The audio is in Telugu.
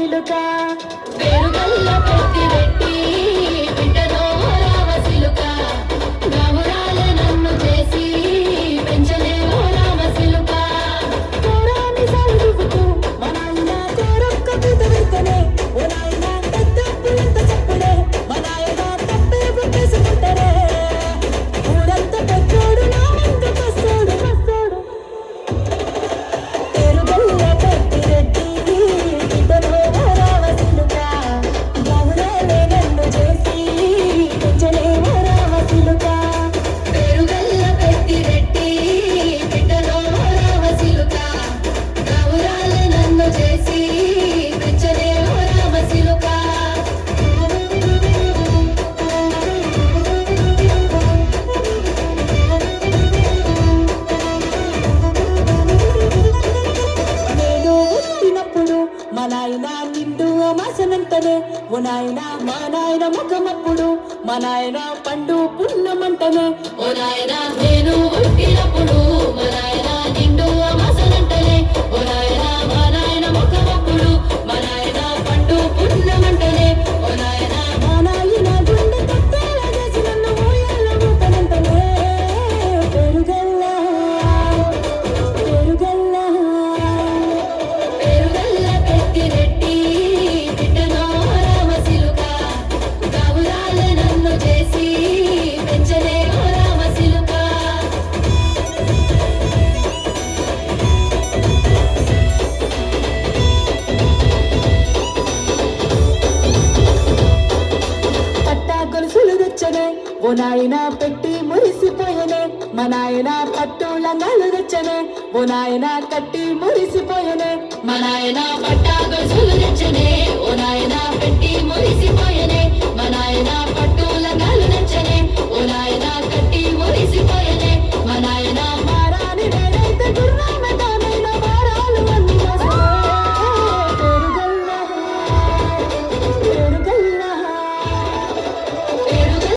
సిలుక పేరుగల్ల పెట్టి పెట్టి బిడ్డలో రావ సిలుక రామురాలే నన్ను చేసి పెంచలేవో రామ సిలుక కోరాని సాగుతూ మన ఆయన కోరొక్క కూతురుతనే ఓ నాయన పెద్దప్పుడు ఎంత చెప్పులే మన ఆయన తప్పే పుట్టేసుకుంటారే ఊరంతా పెద్దోడు నా వంత కస్తాడు పేరుగల్ల పెట్టి రెడ్డి బిడ్డలో రావ సిలుక రామురాలే నన్ను చేసి పెంచలేవో రామ సిలుక పేరుగల్ల పెట్టి రెడ్డి బిడ్డలో రావ సిలుక రామురాలే నన్ను చేసి పెంచలేవో రామ సిలుక నేను పుట్టినప్పుడు మా నాయన నిండు అమాసనంటనే ఓ నాయన మా నాయన ముఖమప్పుడు మా నాయన పండు పున్నమంటనే ఓ నాయన నేను పుట్టినప్పుడు మా నాయన నిండు అమాసనంటనే ఓ నాయన మా నాయన ముఖమప్పుడు మా నాయన పండు పున్నమంటనే ఓ నాయన మా నాయన గుండె తప్పేలా చేసి నన్ను ఊయల ఊపనంటనే పెరుగల్ల పెరుగల్ల పేరుగల్ల పెట్టి రెడ్డి బిడ్డలో రామ సిలుక రామురాలే నన్ను చేసి పెంచలేవో రామ సిలుక పట్టా గొలుసులు తెచ్చనే ఓ నాయన పెట్టి మురిసిపోయనే మా నాయన పట్టు లంగాలు తెచ్చనే ఓ నాయన కట్టి మురిసిపోయనే మా నాయన పట్టా గొలుసులు తెచ్చనే ఓ నాయన పెట్టి మురిసిపోయనే మా నాయన పట్టు